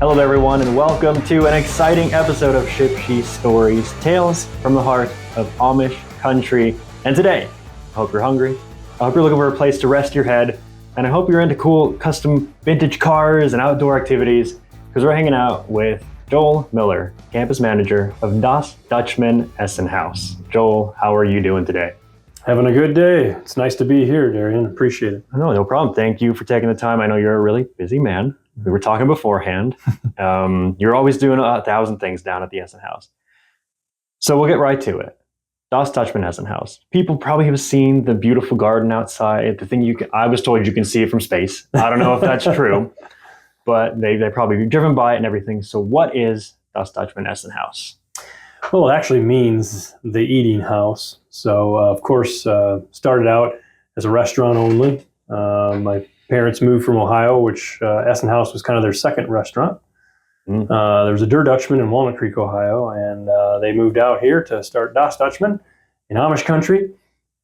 Hello everyone, and welcome to an exciting episode of Shipshe Stories, tales from the heart of Amish country. And today, I hope you're hungry, I hope you're looking for a place to rest your head, and I hope you're into cool custom vintage cars and outdoor activities, because we're hanging out with Joel Mille, campus manager of Dutchman Essenhaus. Joel, how are you doing today? Having a good day. It's nice to be here, Darian. Appreciate it. No problem. Thank you for taking the time. I know you're a really busy man. We were talking beforehand. You're always doing 1,000 things down at the Essenhaus. So we'll get right to it. Das Dutchman Essenhaus. People probably have seen the beautiful garden outside. The thing I was told you can see it from space. I don't know if that's true, but they probably be driven by it and everything. So what is Das Dutchman Essenhaus? Well, it actually means the eating house. So, of course, started out as a restaurant only. My parents moved from Ohio, which Essenhaus was kind of their second restaurant. There was a Der Dutchman in Walnut Creek, Ohio, and they moved out here to start Das Dutchman in Amish country.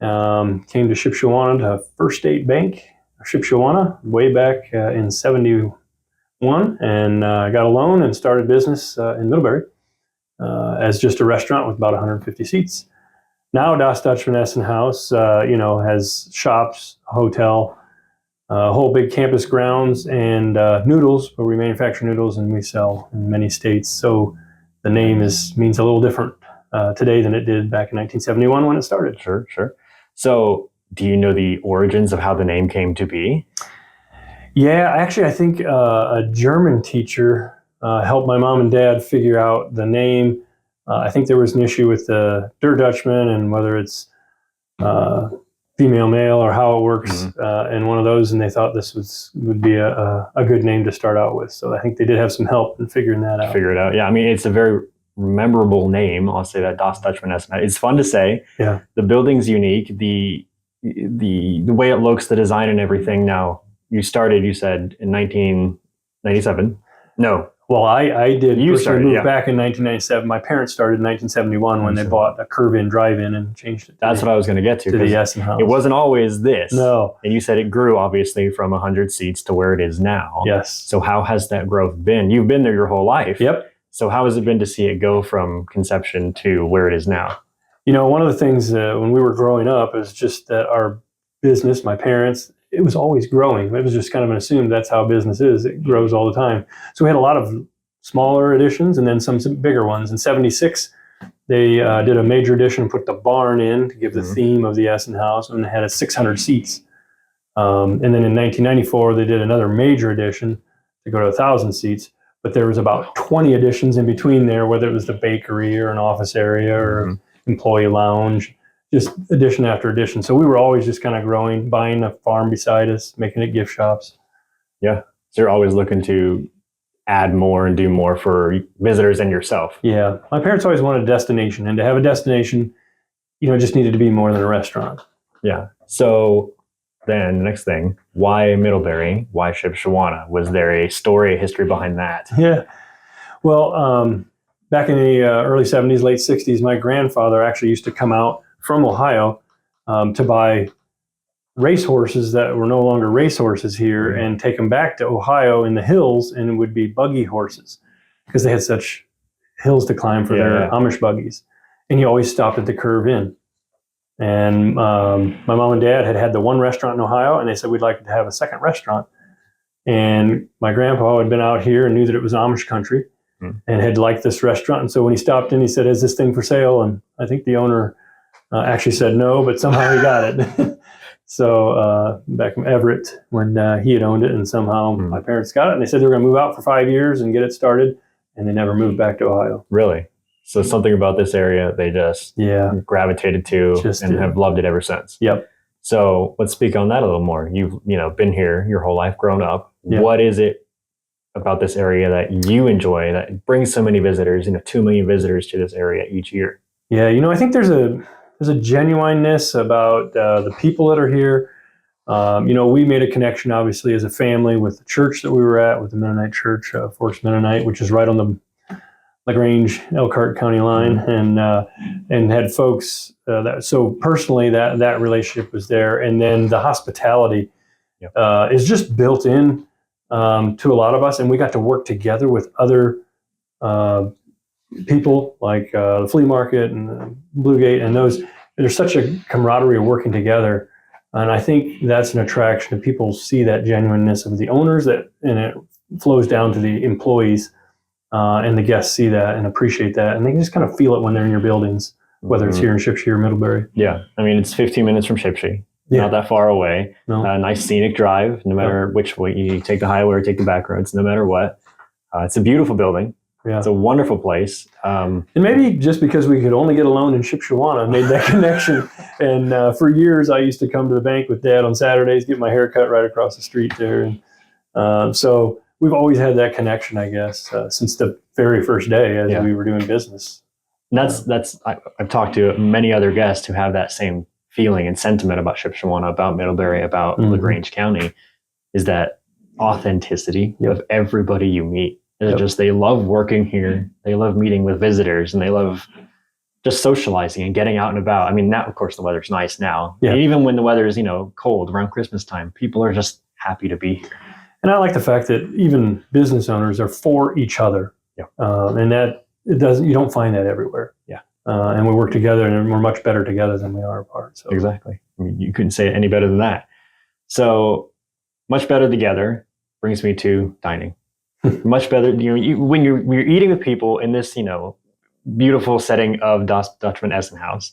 Came to Shipshewana to First State Bank, Shipshewana, way back in 71, and got a loan and started business in Middlebury as just a restaurant with about 150 seats. Now Das Dutchman Essenhaus, has shops, a hotel, a whole big campus grounds, and Noodles, where we manufacture noodles and we sell in many states. So the name means a little different today than it did back in 1971 when it started. Sure. So do you know the origins of how the name came to be? Yeah, actually, I think a German teacher helped my mom and dad figure out the name. I think there was an issue with the Der Dutchman and whether it's female, male, or how it works in one of those, and they thought this would be a good name to start out with. So I think they did have some help in figuring that out. Figure it out. Yeah, I mean, it's a very memorable name. I'll say that, Das Dutchman Essenhaus. It's fun to say. Yeah. The building's unique. The way it looks, the design and everything. Now, you said, in 1997. No. Well, I did. You started, moved back in 1997. My parents started in 1971 when they bought a curve-in drive-in and changed it. That's what I was going to get to. To the Essenhaus. It wasn't always this. No. And you said it grew, obviously, from 100 seats to where it is now. Yes. So how has that growth been? You've been there your whole life. Yep. So how has it been to see it go from conception to where it is now? One of the things when we were growing up is just that our business, my parents, it was always growing. It was just kind of an assumed that's how business is. It grows all the time. So we had a lot of smaller additions and then some bigger ones. In 76, they did a major addition, put the barn in to give the theme of the Essenhaus, and they had 600 seats. And then in 1994, they did another major addition to go to 1,000 seats. But there was about 20 additions in between there, whether it was the bakery or an office area or employee lounge, just addition after addition. So we were always just kind of growing, buying a farm beside us, making it gift shops. Yeah. So you're always looking to add more and do more for visitors and yourself. Yeah. My parents always wanted a destination, and to have a destination, it just needed to be more than a restaurant. Yeah. So then the next thing, why Middlebury? Why Shipshewana? Was there a story, a history behind that? Yeah. Well, back in the early 70s, late 60s, my grandfather actually used to come out from Ohio to buy racehorses that were no longer racehorses here and take them back to Ohio in the hills, and it would be buggy horses because they had such hills to climb for their Amish buggies. And he always stopped at the curve in. And my mom and dad had the one restaurant in Ohio, and they said, we'd like to have a second restaurant. And my grandpa had been out here and knew that it was Amish country and had liked this restaurant. And so when he stopped in, he said, is this thing for sale? And I think the owner actually said no, but somehow he got it. So back in Everett, when he had owned it, and somehow my parents got it, and they said they were going to move out for 5 years and get it started, and they never moved back to Ohio. Really? So something about this area they just gravitated to and have loved it ever since. Yep. So let's speak on that a little more. You've been here your whole life, grown up. Yep. What is it about this area that you enjoy that brings so many visitors? 2 million visitors to this area each year. Yeah, I think there's a genuineness about the people that are here. We made a connection, obviously, as a family with the church that we were at, with the Mennonite Church, Forks Mennonite, which is right on the LaGrange, Elkhart County line, and had folks so personally that relationship was there. And then the hospitality is just built in. to a lot of us, and we got to work together with other people like the flea market and Bluegate, and those. There's such a camaraderie of working together, and I think that's an attraction. People see that genuineness of the owners, and it flows down to the employees, and the guests see that and appreciate that, and they just kind of feel it when they're in your buildings, whether it's here in Shipshe or Middlebury. Yeah, I mean, it's 15 minutes from Shipshe. Yeah. Not that far away. No. Nice scenic drive, no matter which way you take the highway or take the back roads, no matter what. It's a beautiful building. Yeah. It's a wonderful place. And maybe just because we could only get a loan in Shipshewana made that connection. And for years, I used to come to the bank with Dad on Saturdays, get my hair cut right across the street there. And so we've always had that connection, I guess, since the very first day as we were doing business. And I've talked to many other guests who have that same feeling and sentiment about Shipshewana, about Middlebury, about LaGrange County, is that authenticity of everybody you meet. They love working here. They love meeting with visitors, and they love just socializing and getting out and about. I mean, now, of course, the weather's nice now. Yeah. Even when the weather is, cold around Christmas time, people are just happy to be here. And I like the fact that even business owners are for each other. Yeah. And that you don't find that everywhere. Yeah. And we work together, and we're much better together than we are apart. So. Exactly. I mean, you couldn't say it any better than that. So much better together brings me to dining. Much better, when you're eating with people in this, beautiful setting of Dutchman Essenhaus.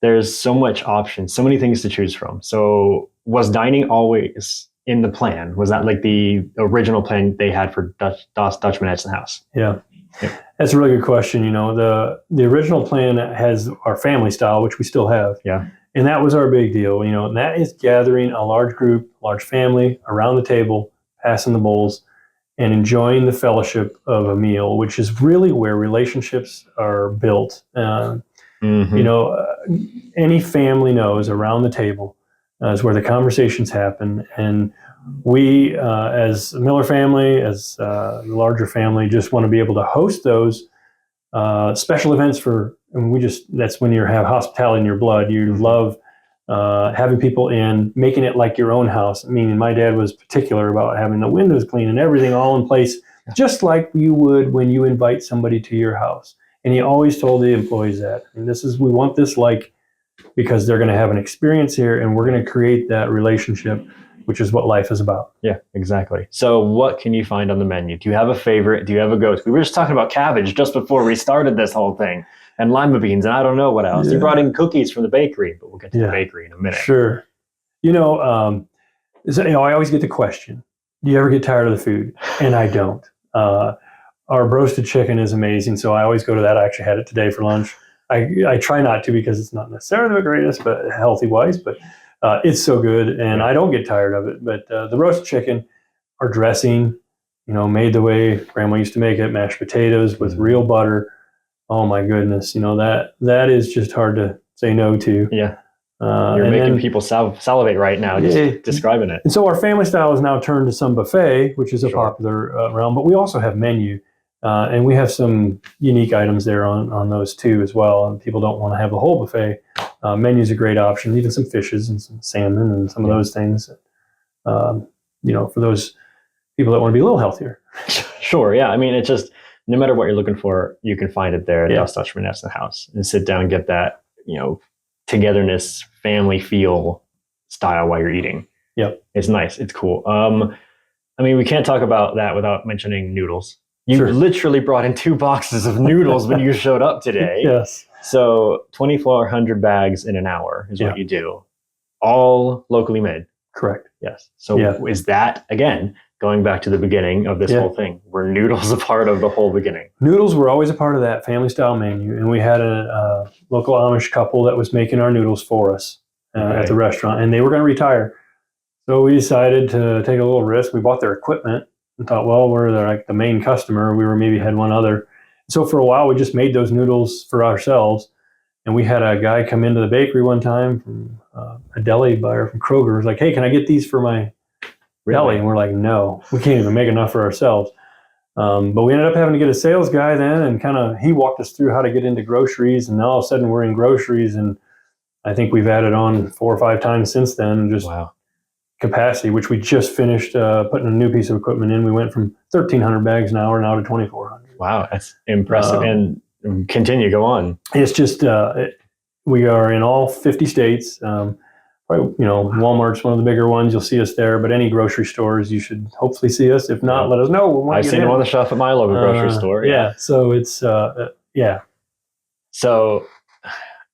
There's so much options, so many things to choose from. So was dining always in the plan? Was that like the original plan they had for Dutchman Essenhaus? Yeah, that's a really good question. The original plan has our family style, which we still have. Yeah, and that was our big deal. And that is gathering a large group, large family around the table, passing the bowls, and enjoying the fellowship of a meal, which is really where relationships are built. Any family knows around the table is where the conversations happen. And we, as a Miller family, as the larger family, just want to be able to host those special events that's when you have hospitality in your blood. You love having people in, making it like your own house. I mean, my dad was particular about having the windows clean and everything all in place, just like you would when you invite somebody to your house. And he always told the employees that. And we want this because they're going to have an experience here, and we're going to create that relationship, which is what life is about. Yeah, exactly. So what can you find on the menu? Do you have a favorite? Do you have a go-to? We were just talking about cabbage just before we started this whole thing. And lima beans, and I don't know what else. Yeah. You brought in cookies from the bakery, but we'll get to the bakery in a minute. Sure. I always get the question, do you ever get tired of the food? And I don't. Our broasted chicken is amazing, so I always go to that. I actually had it today for lunch. I try not to because it's not necessarily the greatest, but healthy-wise, but it's so good, and I don't get tired of it. But the roasted chicken, our dressing, made the way Grandma used to make it, mashed potatoes with real butter. Oh my goodness, that is just hard to say no to. Yeah, you're making people salivate right now just describing it. And so our family style has now turned to some buffet, which is a popular realm, but we also have menu, and we have some unique items there on those too as well. And people don't want to have the whole buffet. Menu is a great option, even some fishes and some salmon and some of those things. For those people that want to be a little healthier. Sure, yeah. I mean, it's just, no matter what you're looking for, you can find it there at Dutchman Essenhaus and sit down and get that, togetherness, family feel style while you're eating. Yep. It's nice. It's cool. We can't talk about that without mentioning noodles. You literally brought in 2 boxes of noodles when you showed up today. Yes. So 2,400 bags in an hour is what you do. All locally made. Correct. Yes. So is that, again, going back to the beginning of this whole thing, were noodles a part of the whole beginning? Noodles were always a part of that family style menu. And we had a local Amish couple that was making our noodles for us at the restaurant, and they were going to retire. So we decided to take a little risk. We bought their equipment and thought, well, we're the main customer. We maybe had one other. So for a while, we just made those noodles for ourselves. And we had a guy come into the bakery one time from a deli buyer from Kroger. He was like, hey, can I get these for my deli? And we're like, no, we can't even make enough for ourselves. But we ended up having to get a sales guy then, and he walked us through how to get into groceries. And now all of a sudden we're in groceries, and I think we've added on 4 or 5 times since then. Just capacity, which we just finished putting a new piece of equipment in. We went from 1,300 bags an hour now to 2,400. Wow, that's impressive. And continue, go on. It's just we are in all 50 states. Walmart's one of the bigger ones. You'll see us there, but any grocery stores, you should hopefully see us. If not, let us know. I've seen them on the shelf at my local grocery store. Yeah. So it's So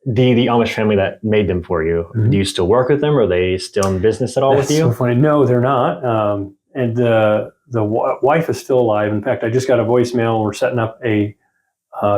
the Amish family that made them for you, do you still work with them? Or are they still in business at all with you? So funny. No, they're not. And the wife is still alive. In fact, I just got a voicemail. We're setting up a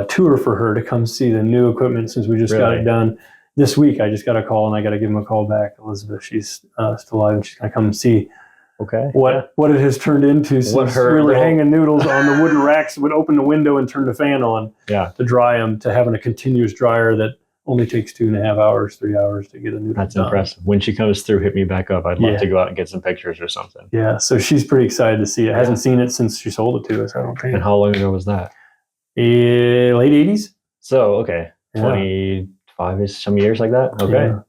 tour for her to come see the new equipment since we just got it done this week. I just got a call and I got to give him a call back. Elizabeth, she's still alive and she's going to come and see what it has turned into since we were hanging noodles on the wooden racks, would open the window and turn the fan on to dry them, to having a continuous dryer that only takes 2.5 hours, 3 hours to get a noodle. That's impressive. When she comes through, hit me back up. I'd love to go out and get some pictures or something. Yeah, so she's pretty excited to see it. Hasn't seen it since she sold it to us, I don't think. And how long ago was that? Late 80s. So, 25-ish, some years like that? Okay. Yeah.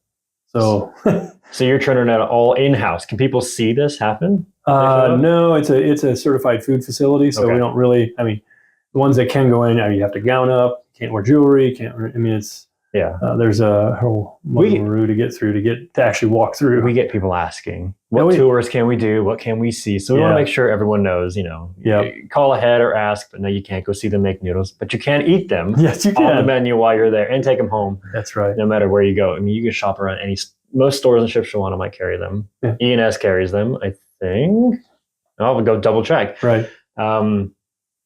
So so you're turning it all in-house. Can people see this happen? No, it's a certified food facility, so we don't really, the ones that can go in, you have to gown up, can't wear jewelry, it's... there's a whole route to get through to actually walk through. We get people asking, what tours can we do? What can we see? So we want to make sure everyone knows, call ahead or ask, but no, you can't go see them make noodles, but you can eat them yes, you can. On the menu while you're there and take them home. That's right. No matter where you go. You can shop around most stores in Shipshawana might carry them. Yeah. E&S carries them, I think. I'll go double check. Right. And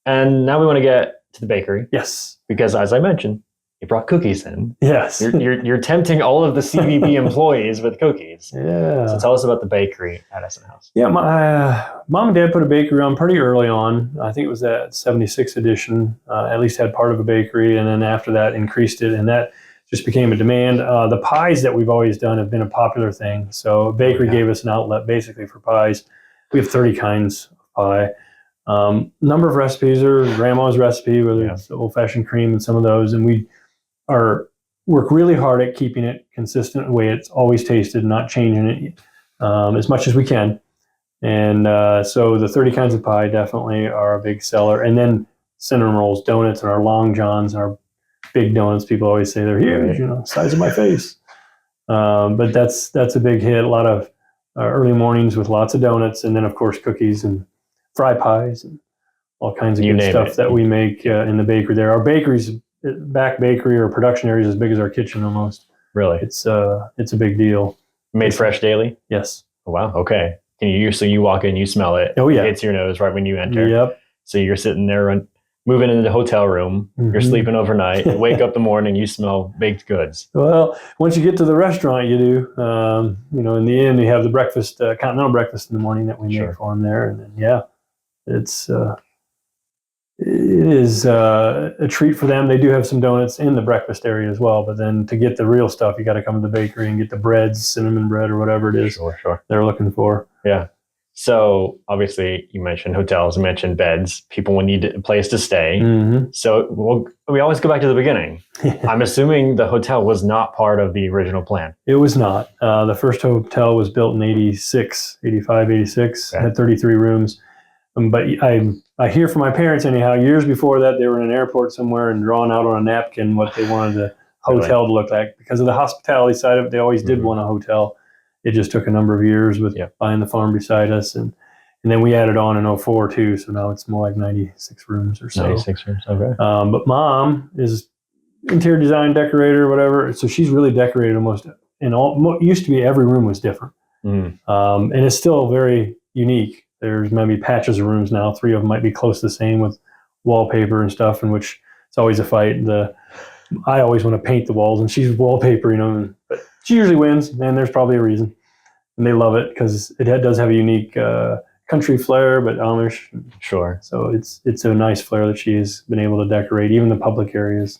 now we want to get to the bakery. Yes. Because as I mentioned, you brought cookies in. Yes. You're tempting all of the CVB employees with cookies. Yeah. So tell us about the bakery at Essenhaus. Yeah, my mom and dad put a bakery on pretty early on. I think it was that 76 edition. At least had part of a bakery, and then after that increased it, and that just became a demand. The pies that we've always done have been a popular thing. So a bakery gave us an outlet basically for pies. We have 30 kinds of pie. Number of recipes are grandma's recipe, whether it's old-fashioned cream and some of those, and we work really hard at keeping it consistent the way it's always tasted, not changing it as much as we can. And so the 30 kinds of pie definitely are a big seller. And then cinnamon rolls, donuts, and our long johns, our big donuts. People always say they're huge, size of my face. But that's a big hit. A lot of early mornings with lots of donuts, and then of course cookies and fry pies and all kinds of good stuff that we make in the bakery there. Our bakery's back bakery or production area is as big as our kitchen almost. Really? It's a big deal. Made fresh daily? Yes. Oh, wow. Okay. So you walk in, you smell it. Oh, yeah. It hits your nose right when you enter. Yep. So you're sitting there moving into the hotel room. You're sleeping overnight. You wake up the morning, you smell baked goods. Well, once you get to the restaurant, you do. In the inn, you have the breakfast, continental breakfast in the morning that we make for them there. And then, it is a treat for them. They do have some donuts in the breakfast area as well, but then to get the real stuff, you got to come to the bakery and get the breads, cinnamon bread or whatever it is they're looking for. Yeah. So obviously you mentioned hotels, you mentioned beds. People will need a place to stay. Mm-hmm. So we always go back to the beginning. I'm assuming the hotel was not part of the original plan. It was not. The first hotel was built in 86, had 33 rooms. But I hear from my parents anyhow, years before that, they were in an airport somewhere and drawing out on a napkin what they wanted the hotel to look like. Because of the hospitality side of it, they always did want a hotel. It just took a number of years with buying the farm beside us. And then we added on in 2004 too. So now it's more like 96 rooms or so. 96 rooms, okay. But mom is interior design decorator, whatever. So she's really decorated almost used to be every room was different. And it's still very unique. There's maybe patches of rooms now. 3 of them might be close to the same with wallpaper and stuff, in which it's always a fight. I always want to paint the walls, and she's wallpaper, but she usually wins, and there's probably a reason. And they love it because it does have a unique country flair, but Amish. Sure. So it's a nice flair that she has been able to decorate. Even the public areas,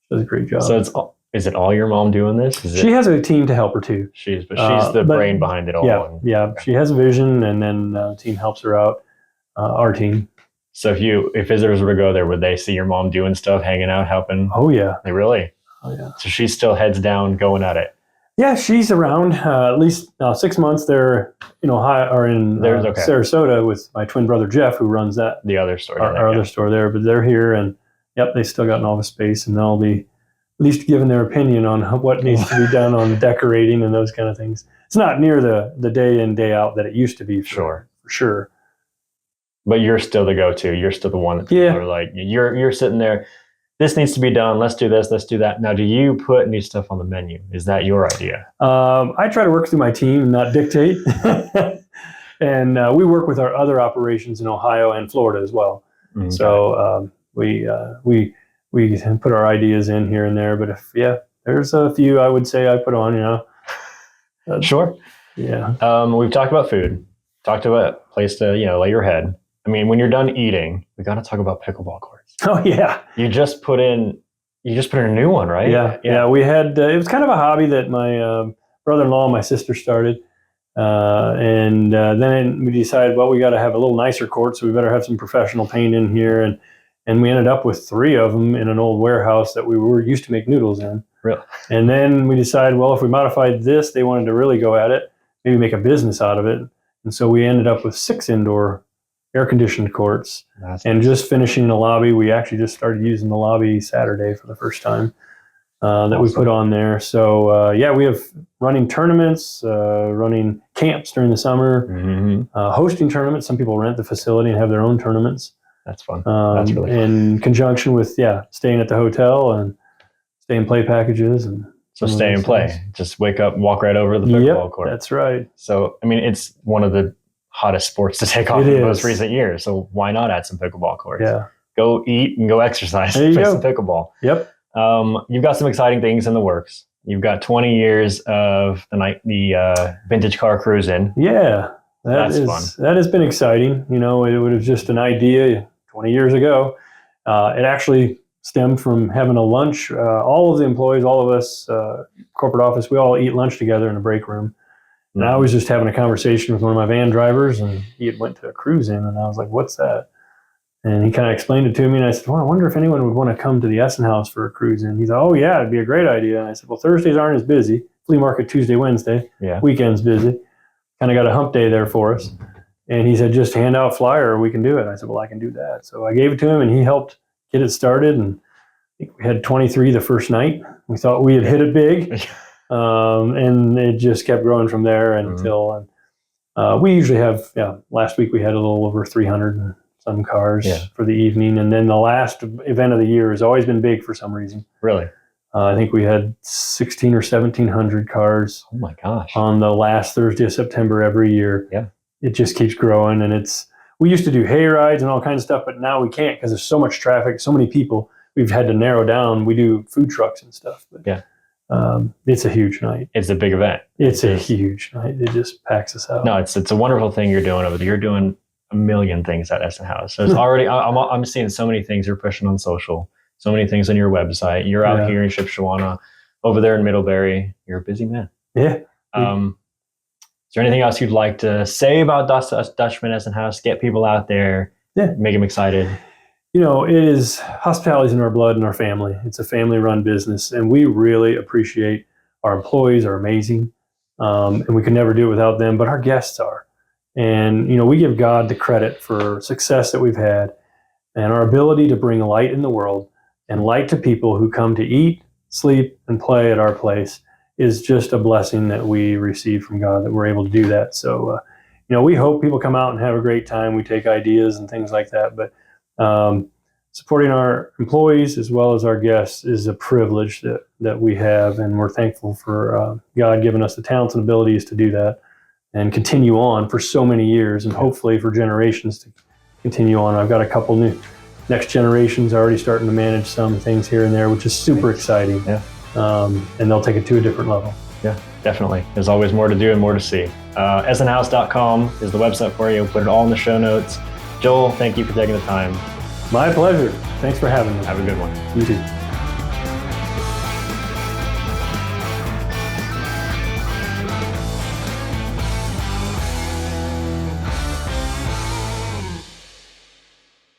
she does a great job. So is it all your mom doing this? She has a team to help her too. She's the brain behind it all. Yeah. Okay. She has a vision, and then the team helps her out. Our team. So if visitors were to go there, would they see your mom doing stuff, hanging out, helping? Oh yeah. They really? Oh yeah. So she still heads down, going at it. Yeah, she's around at least 6 months. They're are in Okay. Sarasota with my twin brother Jeff, who runs that The other store. our other store there. But they're here, and yep, they still got an office space, and they'll be at least giving their opinion on what needs to be done on decorating and those kind of things. It's not near the day in day out that it used to be. For sure. But you're still the go-to. You're still the one that people are like, you're sitting there. This needs to be done. Let's do this. Let's do that. Now, do you put new stuff on the menu? Is that your idea? I try to work through my team and not dictate. And we work with our other operations in Ohio and Florida as well. Okay. So we put our ideas in here and there. But there's a few I would say I put on. Sure. Yeah. We've talked about food. Talked about a place to lay your head. I mean, when you're done eating, we got to talk about pickleball courts. Oh yeah. You just put in a new one, right? Yeah. We had it was kind of a hobby that my brother-in-law and my sister started, and then we decided, well, we got to have a little nicer court, so we better have some professional paint in here, and we ended up with 3 of them in an old warehouse that we were used to make noodles in. Really? And then we decided, well, if we modified this, they wanted to really go at it, maybe make a business out of it, and so we ended up with 6 indoor air-conditioned courts. And just finishing the lobby. We actually just started using the lobby Saturday for the first time that we put on there. So we have running tournaments, running camps during the summer, hosting tournaments. Some people rent the facility and have their own tournaments. That's fun. That's really fun. In conjunction with staying at the hotel and stay and play packages. And so stay and play. Things. Just wake up, walk right over to the pickleball court. That's right. So I mean, it's one of the hottest sports to take off in the most recent years. So why not add some pickleball courts? Yeah. Go eat and go exercise. Play some pickleball. Yep. You've got some exciting things in the works. You've got 20 years of the vintage car cruise in. Yeah. That's fun. That has been exciting. It was just an idea 20 years ago. It actually stemmed from having a lunch. All of the employees, all of us, corporate office, we all eat lunch together in the break room. And I was just having a conversation with one of my van drivers, and he had went to a cruise in, and I was like, "What's that?" And he kind of explained it to me, and I said, "Well, I wonder if anyone would want to come to the Essenhaus for a cruise in." He's like, "Oh yeah, it'd be a great idea." And I said, "Well, Thursdays aren't as busy. Flea market Tuesday, Wednesday. Yeah. Weekends busy. Kind of got a hump day there for us." And he said, "Just hand out a flyer, we can do it." I said, "Well, I can do that." So I gave it to him, and he helped get it started. And I think we had 23 the first night. We thought we had hit it big. And it just kept growing from there until we usually have, last week we had a little over 300 and some cars for the evening. And then the last event of the year has always been big for some reason. Really? I think we had 16 or 1,700 cars. Oh my gosh. On the last Thursday of September every year. Yeah. It just keeps growing. And we used to do hay rides and all kinds of stuff, but now we can't because there's so much traffic, so many people. We've had to narrow down. We do food trucks and stuff. But it's a huge night. It's a big event. It's a huge night. It just packs us out. No, it's a wonderful thing you're doing over there. You're doing a million things at Essenhaus. So it's already, I'm seeing so many things you're pushing on social, so many things on your website. You're out here in Shipshewana, over there in Middlebury. You're a busy man. Yeah. Is there anything else you'd like to say about Dutchman Essenhaus? Get people out there, make them excited. It is hospitality's in our blood and our family. It's a family-run business, and we really appreciate our employees are amazing, and we could never do it without them, but our guests are. And, we give God the credit for success that we've had and our ability to bring light in the world and light to people who come to eat, sleep, and play at our place is just a blessing that we receive from God that we're able to do that. So, we hope people come out and have a great time. We take ideas and things like that, but supporting our employees as well as our guests is a privilege that we have, and we're thankful for God giving us the talents and abilities to do that and continue on for so many years, and hopefully for generations to continue on. I've got a couple new next generations already starting to manage some things here and there, which is super exciting. Yeah. And they'll take it to a different level. Yeah, definitely. There's always more to do and more to see. Essenhaus.com is the website for you. We'll put it all in the show notes. Joel, thank you for taking the time. My pleasure. Thanks for having me. Have a good one. You too.